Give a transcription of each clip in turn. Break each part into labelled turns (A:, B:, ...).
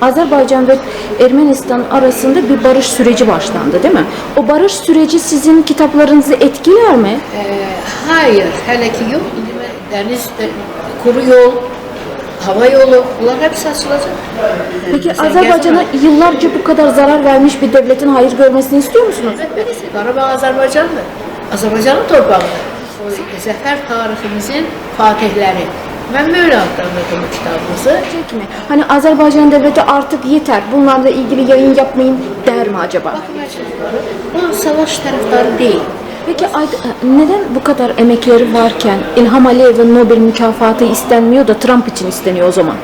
A: Azerbaycan ve Ermenistan arasında bir barış süreci başlandı, değil mi? O barış süreci sizin kitaplarınızı etkiler mi?
B: Hayır, hele ki yok. Deniz, kuru yol, hava yolu, bunlar hepsi açılacak.
A: Peki Azerbaycan'a yıllarca bu kadar zarar vermiş bir devletin hayır görmesini istiyor musunuz?
B: Qarabağ Azərbaycandır. Azərbaycanın torpağıdır. Zəfər tariximizin fatihləri. Mən böyle adlandırdım bu kitabımızı.
A: Mi? Hani Azerbaycan devleti artık yeter, bunlarla ilgili yayın yapmayın der mi acaba?
B: O savaş taraftarı değil.
A: Peki neden bu kadar emekleri varken İlham Aliyev'e Nobel mükafatı istenmiyor da Trump için isteniyor o zaman?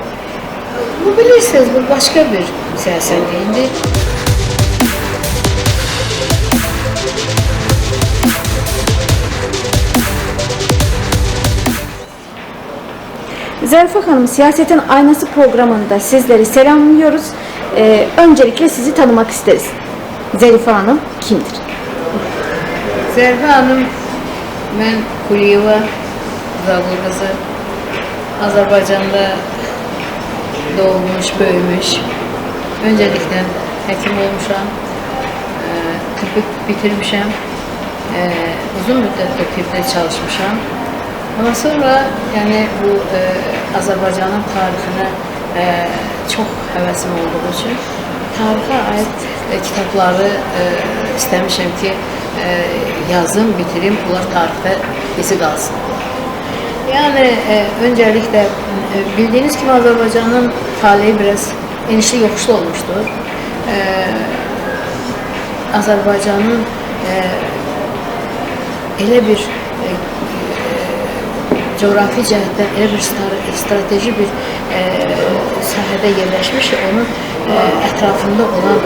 B: Bu bilirsiniz, bu başka bir siyaset değildi.
A: Zarife Hanım, Siyasetin Aynası programında sizleri selamlıyoruz. Öncelikle sizi tanımak isteriz. Zarife Hanım kimdir?
B: Zarife Hanım, mən Kuliyeva Zabul kızı. Azərbaycanda doğmuş, böyümüş. Öncelikle həkim olmuşam, tıbbı bitirmişəm, uzun müddətdə tibbdə çalışmışam. Ama sonra yani bu Azerbaycan'ın tarixine çok hevesim olduğu için tarihe ait kitapları istemişim ki yazım, bitireyim, bunlar tarihte izi kalsın. Yani öncelikle bildiğiniz gibi Azerbaycan'ın tarihi biraz enişli yokuşlu olmuştur. Azerbaycan'ın elə bir coğrafi cəhətdən elə bir strateji bir sahədə yerləşmiş ki, onun ətrafında olan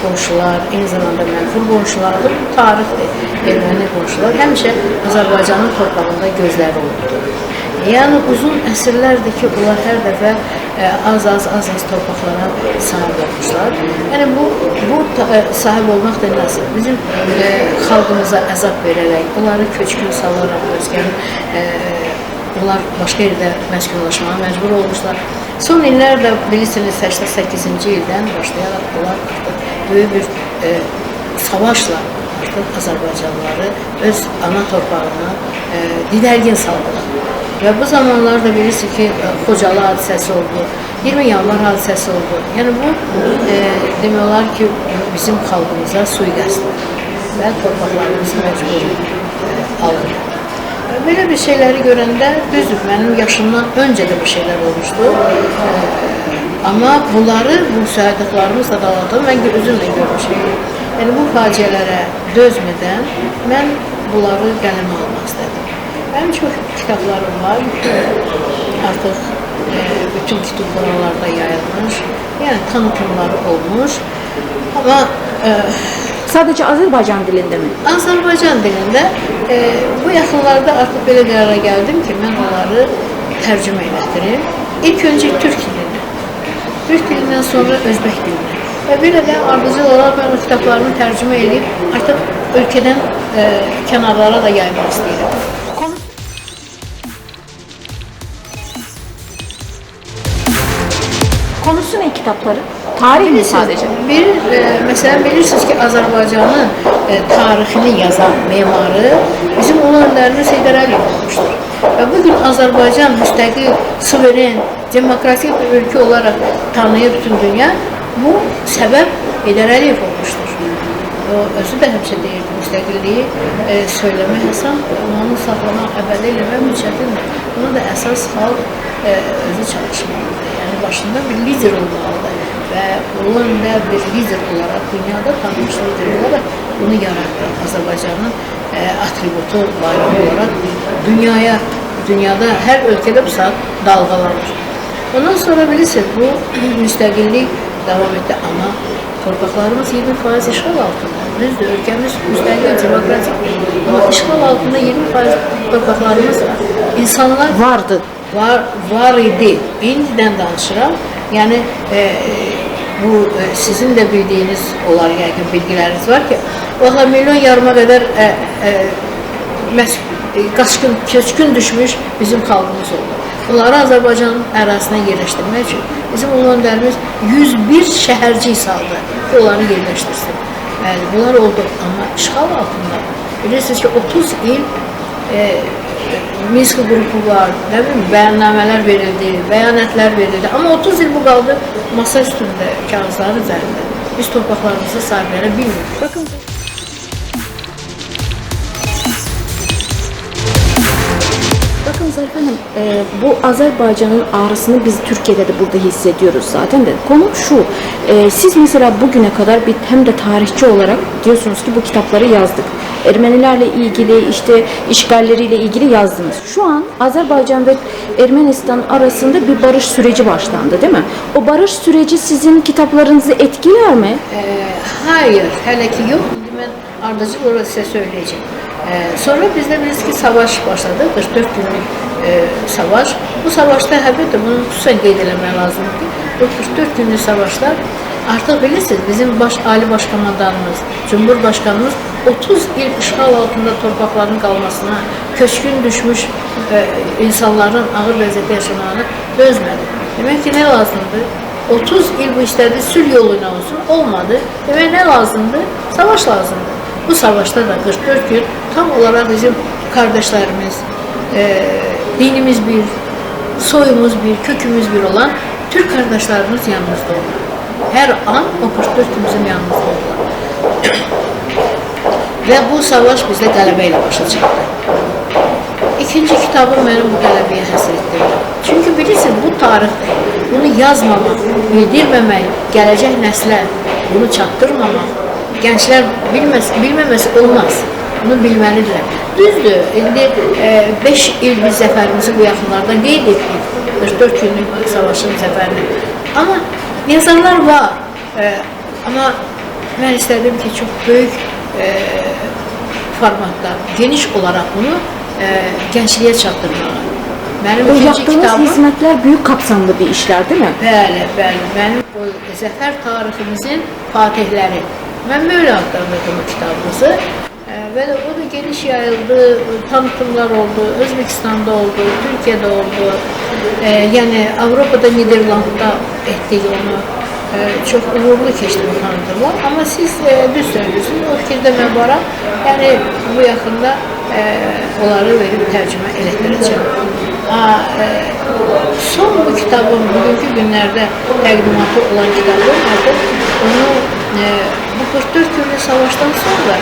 B: qonşular, eyni zamanda mənfur qonşular, bu tarixdir, erməni qonşular həmişə Azərbaycanın torpağında gözləri olubdur. Yəni uzun əsrlərdir ki, onlar hər dəfə az torpaqlara sahib olmuşlar. Yəni bu sahib olmaq da nasıl? Bizim xalqımıza əzab verərək, onları köçkün salaraq özgərin bunlar başqa yerdə məskunlaşmağa məcbur olmuşlar. Son illərdə bilirsiniz 88-ci ildən başlayaraq bunlar artıq böyük bir savaşla artıq Azərbaycanlıları öz ana torpağına didərgin saldılar. Və bu zamanlarda bilirsiniz ki, Xocalı hadisəsi oldu, 20 yanvar hadisəsi oldu. Yəni bu demək olar ki, bizim xalqımıza sui-qəsd və torpaqlarımızı məcbur aldı. Böyle bir şeyleri görəndə düzdür, benim yaşımdan önce de bir şeyler olmuştu. Ama bunları, bu şəhidliklarımızla dağıtan ben özümle görmüşüm. Yani bu faciələrə dözmədən mən bunları qələmə almaq istedim. Benim çok kitaplarım var. Artık bütün kütüpxanalarda yayılmış. Yani tanıtımları olmuş. Ama
A: sadece Azerbaycan dilinde mi?
B: Azerbaycan dilinde bu yaxınlarda artık belə qərara gəldim ki, mən onları tərcümə etdirim. İlk önce Türk dilini, Türk dilinden sonra Özbek dilini. Ve belə də ardıcıl olaraq mən o kitablarını tərcümə edib artıq ölkədən kənarlara da yaymaq istəyirəm.
A: Konusu ne kitapları? Tarih mi sadece?
B: Mesela bilirsiniz ki Azerbaycan'ın tarixini yazan memarı bizim ulu önderimiz Heydər Əliyev olmuştur. Ve bugün Azerbaycan müstakil, suveren, demokratik bir ülke olarak tanıyır bütün dünya. Bu sebep Heydər Əliyev olmuştur. O özü de hepsi deyirdi, müstakilliği söyleme hesap, onu saklamak, əbədi eləmək müçətindir. Buna da əsas xalq özü çalışmalıdır. Yani başında bir lider olmalıdır. Ve Hollanda bir lider olarak, dünyada tanınmış lider olarak bunu yarattı. Azerbaycan'ın atributu, bayramı olarak dünyada her ülkede bu saat dalgalanır. Ondan sonra bilirsiniz bu müstakillik devam etti ama torpaqlarımız 20% işgal altında. Düzdür, ülkemiz müstakil, demokratik ama işgal altında 20% torpaqlarımız var. İnsanlar
A: vardı.
B: Var idi. İndiden danışıram. Yani bu sizin de bildiğiniz olan yani bilgileriniz var ki valla milyon yarıma kadar köçkün düşmüş bizim xalqımız oldu. onları Azərbaycanın ərazisinə yerləşdirmək üçün bizim ulu öndərimiz 101 şəhərcik saldı ki, onları yerləşdirsin. Bəli, bunlar oldu, amma işğal altında. Bilirsiniz ki, 30 il Minsk qrupu var, nə bilim, bəyannamələr verildi, bəyanətlər verildi. Amma 30 il bu qaldı masa üstündə, kağızların üzərində. Biz torpaqlarımızı sahiblənə bilmirik.
A: Bakın. Bakın Zarife Hanım, bu Azerbaycan'ın ağrısını biz Türkiye'de de burada hissediyoruz zaten de. Konu şu, siz mesela bugüne kadar bir hem de tarihçi olarak diyorsunuz ki bu kitapları yazdık. Ermenilerle ilgili, işte işgalleriyle ilgili yazdınız. Şu an Azerbaycan ve Ermenistan arasında bir barış süreci başlandı, değil mi? O barış süreci sizin kitaplarınızı etkiler mi?
B: Hayır, hələ ki yox. İndi mən ardıcıl olaraq sizə söyləyəcəm. Sonra bizdə bilirsiniz ki, savaş başladı, 44 günlük savaş. Bu savaşda əlbəttə bunu xüsusən qeyd eləmək lazımdır ki, bu 44 günlük savaşlar artıq bilirsiniz, bizim Ali Başkomandanımız, Cumhurbaşkanımız 30 il işğal altında torpaqların qalmasına, köçkün düşmüş insanların ağır vəziyyətdə yaşamağını dözmədi. Demək ki, nə lazımdır? 30 il bu istədi, sülh yoluyla olsun, olmadı. Demək, nə lazımdır? Savaş lazımdır. Bu savaşda da 44 gün tam olarak bizim kardeşlerimiz, dinimiz bir, soyumuz bir, kökümüz bir olan Türk kardeşlerimiz yanımızda olur. Her an o 44 gün bizim yanımızda olurlar. Ve bu savaş bizde qələbə ilə başa çıxdı. İkinci kitabım benim bu qələbəyə həsr etdirdi. Çünkü bilirsiniz bu tarixdir. Bunu yazmamaq, bildirməmək, gələcək nəslə bunu çatdırmamaq, gençler bilməməsi olmaz. Bunu bilməlidirlər. Düzdür, indi 5 il biz zəfərimizi bu yaxınlarda qeyd etdik. 44 günlük savaşın zəfərini. Amma yazarlar var. Amma mən istədim ki, çox böyük formatda, geniş olarak bunu gençliğe çatdırmağa.
A: O yaptığınız hizmetler büyük kapsamlı bir işler değil mi?
B: Bəli, bəli. Mənim o zəfər tariximizin fatihləri. Mən böyle adlandırdım o kitabımızı. Ve o da geniş yayıldı, tanıtımlar oldu, Özbekistan'da oldu, Türkiye'de oldu. Yani Avrupa'da, Niderland'da ettik onu. Çok uğurlu geçti bu tanıtımlar. Ama siz düz söylüyorsunuz, o fikirde mən varam. Yani bu yakında onları verip tercüme ettireceğim. Son bu kitabım, bugünkü günlerde təqdimatı olan kitabım artık onu bu 44 günlük savaştan sonra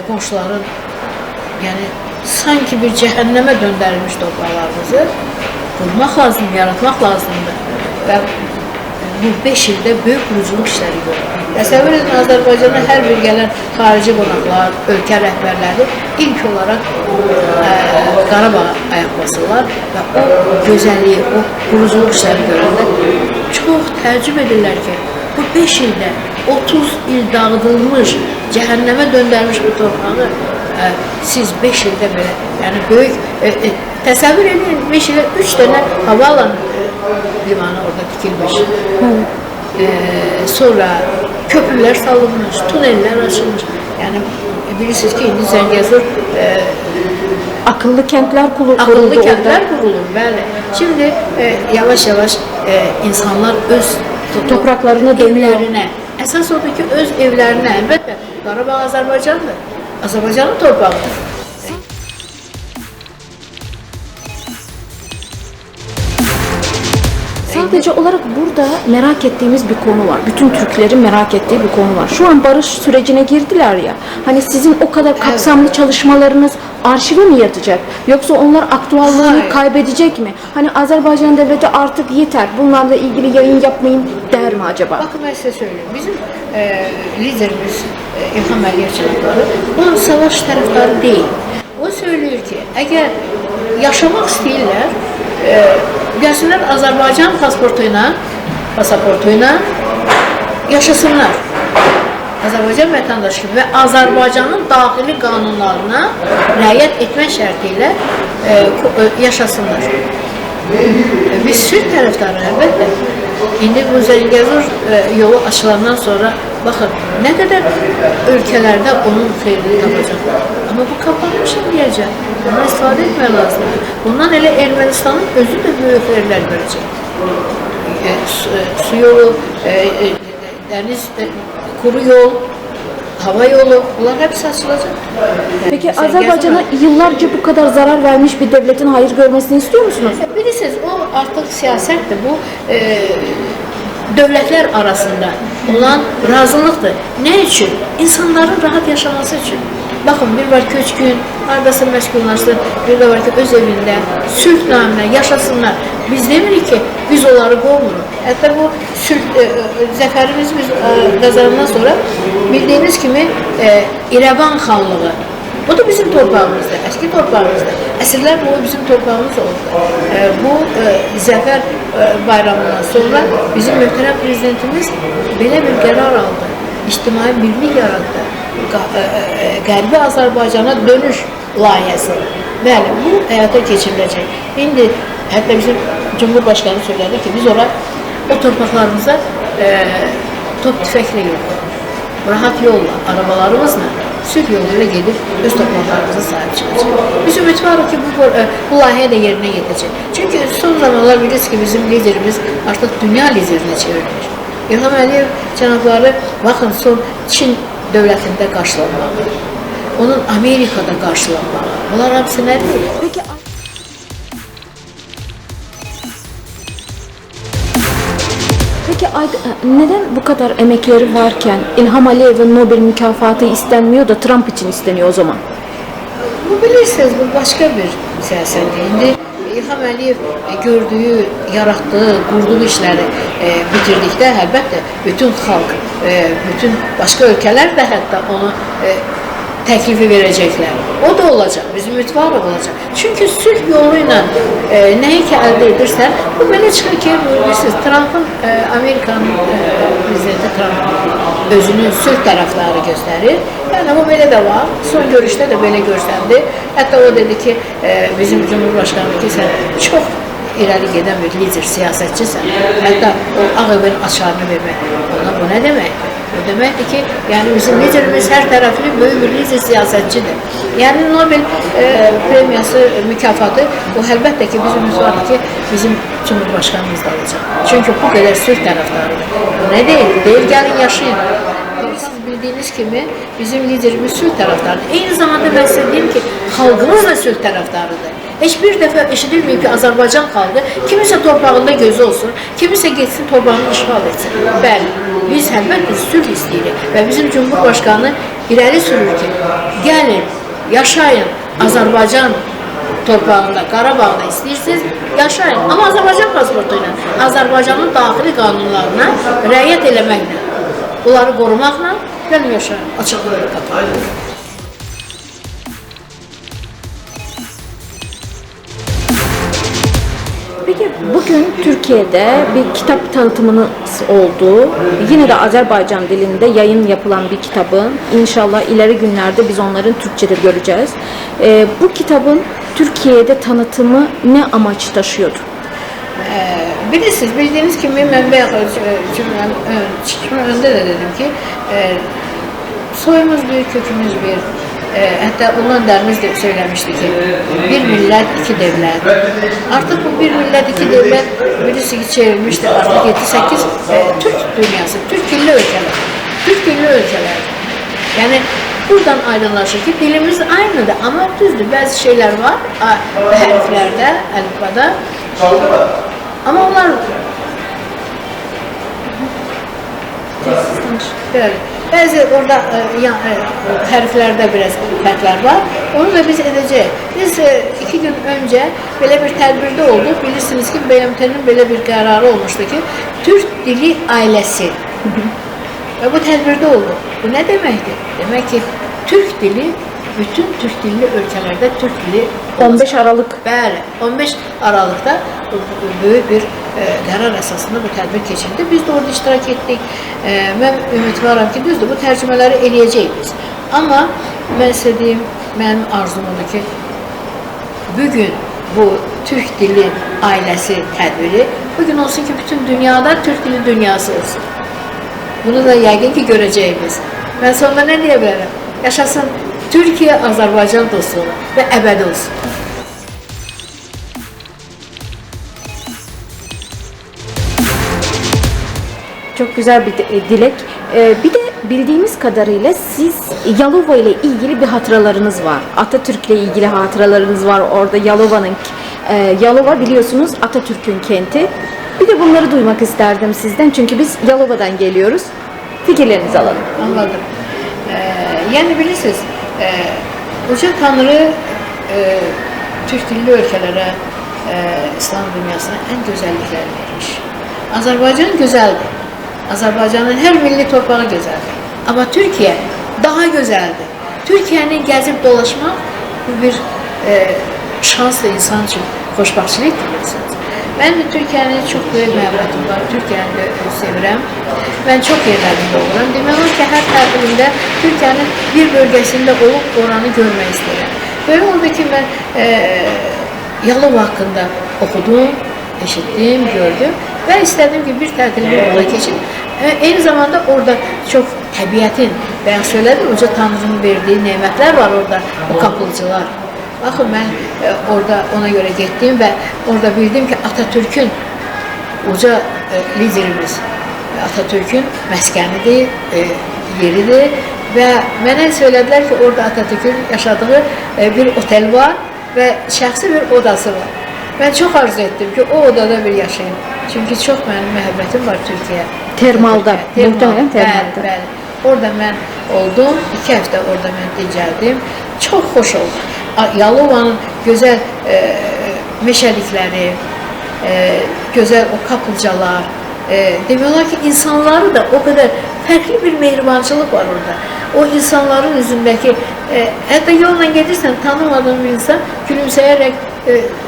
B: qonşuların yani sanki bir cehenneme döndürülmüş topraklarımızı kurmak lazım, yaratmak lazımdı. Ve bu 5 ildə böyük quruculuq işləri görür. Təsəvvür edin, Azərbaycana hər bir gələn xarici qonaqlar, ölkə rəhbərləri ilk olaraq Qarabağa ayaq basırlar və o gözəlliyi, o quruculuq işləri görəndə çox təəccüb edirlər ki, bu 5 ildə 30 il dağıdılmış, cəhənnəmə döndürmüş bu torpağı siz 5 ildə belə, yəni böyük, təsəvvür edin, 5 ildə 3 dənə havaalanı limanı orada dikilmiş. Sonra köprüler salınmış, tuneller açılmış. Yani bilirsiniz ki indi Zəngəzur
A: akıllı kentler kuruldu.
B: Akıllı kentler kurulur, bəli. Şimdi yavaş yavaş insanlar öz
A: topraklarına dönüyor.
B: Esas odur ki öz evlerine, elbette Qarabağ Azərbaycandır. Azərbaycanın torpağıdır.
A: Sadece olarak burada merak ettiğimiz bir konu var. Bütün Türklerin merak ettiği bir konu var. Şu an barış sürecine girdiler ya. Hani sizin o kadar kapsamlı çalışmalarınız arşive mi yatacak? Yoksa onlar aktuallığını kaybedecek mi? Hani Azerbaycan devleti artık yeter, bunlarla ilgili yayın yapmayın der mi acaba?
B: Bakın ben size söyleyeyim. Bizim liderimiz İlham Əliyev cənabları o savaş tərəfdarı değil. O söylüyor ki, eğer yaşamak istəyirlər, gəlsinlər Azərbaycan pasaportuyla yaşasınlar. Azərbaycan vətəndaşı və Azərbaycanın daxili qanunlarına riayət etmək şərtilə yaşasınlar. Biz sülh tərəfdarı əlbəttə. İndi bu Zəngəzur yolu açılandan sonra Bakın ne kadar ülkelerde onun xeyrini tapacaqlar. Ama bu kapanmış indiyəcək. Bundan istifadə etmək lazımdır. Bundan elə Ermənistanın özü də böyük xeyirlər görəcək. Su yolu, deniz, kuru yol, hava yolu, bunlar hepsi açılacak.
A: Peki Azerbaycan'a yıllarca bu kadar zarar vermiş bir devletin hayır görmesini istiyor musunuz?
B: Bilirsiniz, o artık siyasettir. Bu devletler arasında olan razılıktır. Ne için? İnsanların rahat yaşaması için. Bakın bir var köçkün, haradasa məşğullaşsın, bir de var ki öz evində, sülh naminə yaşasınlar. Biz demirik ki, biz onları qovmuruq. Hətta bu sülh, zəfərimiz biz qazanandan sonra bildiğiniz kimi İrəvan xanlığı, bu da bizim torpağımızdır, eski torpağımızdır. Əsrlər boyu bizim torpağımız oldu. Bu zəfər bayramından sonra bizim möhtərəm prezidentimiz belə bir qərar aldı. İctimai birlik yarattı. Qərbi Azərbaycana dönüş layihəsi. Bəli, bu həyata keçiriləcək. İndi hətta bizim Cumhurbaşkanı söylədi ki, biz o torpaqlarımıza top tüfəklə yox, rahat yolla, arabalarımızla, sülh yoluyla gedib öz torpaqlarımıza sahib çıxacaq. Biz ümid varıq ki, bu layihə də yerinə yetəcək. Çünki son zamanlar bilirsiniz ki, bizim liderimiz artıq dünya liderinə çevrilmiş. İlham Əliyev cənabları, baxın, son Çin dövlətində qarşılanmalı, onun Amerikada qarşılanmalı. Bunlar hamısı nədir?
A: Peki neden bu kadar emekleri varken İlham Aliyev'in Nobel mükafatı istenmiyor da Trump için isteniyor o zaman?
B: Bu bilirsiniz, bu başka bir siyaset. İndi İlham Əliyev gördüyü, yarattığı, qurduğu işləri bitirdikdə əlbəttə bütün xalq, bütün başqa ölkələr də hətta onu təklifi verəcəklər. O da olacaq, bizim ümidvarıq olacaq. Çünki sülh yolu ilə nəyi ki əldə edirsə, bu belə çıxır ki, bilirsiniz, Trump'ın, Amerikanın prezidenti Trump özünün sülh tərəfləri göstərir. Yəni, bu belə də var. Son görüşdə də belə görsəndi. Hətta o dedi ki, bizim Cumhurbaşkanı ki, sən çox irəli gedən bir lider, siyasətçisən. Hətta o Ağ Evin açarını vermək. Ona bu nə deməkdir? O deməkdir ki, yəni bizim liderimiz hər tərəfli böyük bir lider siyasətçidir. Yəni Nobel premiyası, mükafatı, o əlbəttə ki, bizim ümidvardır ki, bizim Cumhurbaşkanımız da alacaq. Çünki bu qədər sülh tərəfdarıdır. Bu nə deyil? Deyil, gəlin yaşayın. Siz bildiğiniz kimi bizim liderimiz sülh tərəfdarıdır. Eyni zamanda mən sizə deyim ki, xalqımız da sülh tərəfdarıdır. Hiçbir dəfə eşidilməyib ki, Azərbaycan xalqı kimisə torpağında gözü olsun, kimisə getsin torpağını işğal etsin. Bəli, biz əlbəttə sülh istəyirik və bizim Cumhurbaşkanı irəli sürür ki, gəlin, yaşayın Azərbaycan torpağında, Qarabağda istəyirsiniz, yaşayın. Amma Azərbaycan pasportu ilə, Azərbaycanın daxili qanunlarına rəayət eləməklə, bunları qorumaqla, gəlin yaşayın, açıqlığı qatılır.
A: Peki bugün Türkiye'de bir kitap tanıtımınız oldu. Yine de Azerbaycan dilinde yayın yapılan bir kitabın inşallah ileri günlerde biz onların Türkçe'de göreceğiz. Bu kitabın Türkiye'de tanıtımı ne amaç taşıyordu?
B: Bilirsiniz, bildiğiniz gibi ben çıkma önünde de dedim ki soyumuz bir, kökümüz bir. Hatta Ulu Önderimiz de söylemişti ki bir millet, iki devlet. Artık bu bir millet, iki devlet birisi çevrilmiştir. Artık 7-8 Türk dünyası, Türk dilli ülkeler. Türk dilli ülkeler. Yani buradan aydınlaşır ki dilimiz aynıdır ama düzdür. Bazı şeyler var harflerde, alifbada. Ama onlar böyle. Bazı orada hərflərdə biraz fərqlər var. Onu da biz edəcəyik. Biz 2 gün önce belə bir tədbirdə olduq. Bilirsiniz ki, BMT'nin belə bir qərarı olmuşdu ki, Türk dili ailəsi. Və bu tədbirdə oldu. Bu nə deməkdir? Demək ki, Türk dili bütün Türk dilli ölkələrdə Türk dili
A: 15 Aralık.
B: Bəli, 15 Aralıqda böyük bir qərar əsasında bu tədbir keçirildi. Biz də orada iştirak etdik. Mən ümidvaram ki, düzdür, bu tərcümələri eləyəcəyik biz. Amma mən istədiyim, mənim arzum odur ki, bugün bu Türk dili ailəsi tədbiri bugün olsun ki, bütün dünyada Türk dili dünyası olsun. Bunu da yəqin ki görəcəyimiz. Mən sonunda nə deyə bilərəm? Yaşasın Türkiye-Azərbaycan dostluğu və əbədi olsun.
A: Çok güzel bir dilek. Bir de bildiğimiz kadarıyla siz Yalova ile ilgili bir hatıralarınız var. Atatürk'le ilgili hatıralarınız var. Orada Yalova biliyorsunuz Atatürk'ün kenti. Bir de bunları duymak isterdim sizden. Çünkü biz Yalova'dan geliyoruz. Fikirlerinizi alalım.
B: Anladım. Yani bilirsiniz, Uca Tanrı Türk dilli ülkelere, İslam dünyasına en güzellikler vermiş. Azerbaycan güzeldi. Azerbaycanın her milli torpağı güzeldi. Ama Türkiye daha güzeldi. Türkiye'nin gezip dolaşmak bu bir şanslı insan için xoşbaxtçılık bilirsiniz. Ben de Türkiye'nin çok büyük məhəbbətim var. Türkiye'ni de sevirəm. Ben çok yerlerinde olurum. Demək olar ki, her tətilimdə Türkiye'nin bir bölgesinde olup oranı görmək istəyirəm. Böyle oldu ki, ben Yalova hakkında okudum, eşittim, gördüm ve istedim ki bir tətilimi orada keçim. Aynı zamanda orada çok təbiətin, ben söyledim, Uca Tanrı'nın verdiği nimetler var orada, o kapılcılar. Bakın ben orada ona göre gittim ve orada bildim ki Atatürk'ün uca liderimiz, Atatürk'ün məskənidir, yeridir ve mənə söylediler ki orada Atatürk'ün yaşadığı bir otel var ve şəxsi bir odası var. Ben çok arzu ettim ki o odada bir yaşayayım. Çünkü çok benim məhəbbətim var Türkiye.
A: Termalda, muhtemelen termalda.
B: Bəli. Orada ben oldum, 2 hafta orada ben dincəldim. Çok hoş oldu. Yalova'nın güzel meşəlikləri, güzel o kapılcalar, demiyorlar ki insanları da o kadar farklı bir mehribançılık var orada. O insanların yüzündeki, hatta yolla gelirsen tanımadığın bir insan gülümseyerek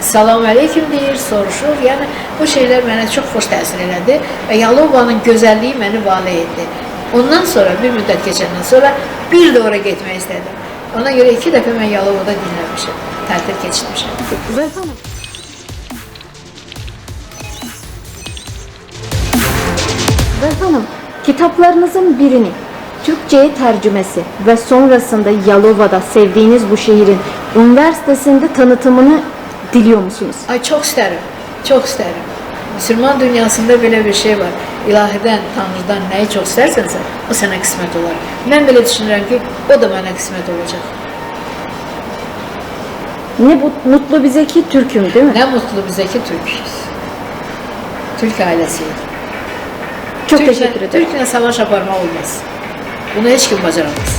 B: salam aleyküm deyir, soruşur. Yani bu şeyler bana çok hoş təsir elədi ve Yalova'nın güzelliği beni vali etti. Ondan sonra bir müddet geçenden sonra bir de oraya gitmeyi istedim. Ona göre 2 defa ben Yalova'da dinlemişim, tətil geçirmişim.
A: Güzel hanım. Güzel hanım, kitaplarınızın birini Türkçe'ye tercümesi ve sonrasında Yalova'da sevdiğiniz bu şehrin üniversitesinde tanıtımını diliyor musunuz?
B: Ay çok isterim, çok isterim. Müslüman dünyasında böyle bir şey var. İlahiden, Tanrı'dan neyi çok istersen sen, o sana kısmet olur. Ben böyle düşünürüm ki o da bana kısmet olacak.
A: Ne mutlu bize ki Türk'üm değil mi?
B: Ne mutlu bize ki Türk'üz. Türk ailesiyiz.
A: Çok teşekkür ederim.
B: Türk'le savaş yaparma olmaz. Bunu hiç kim bacaramaz.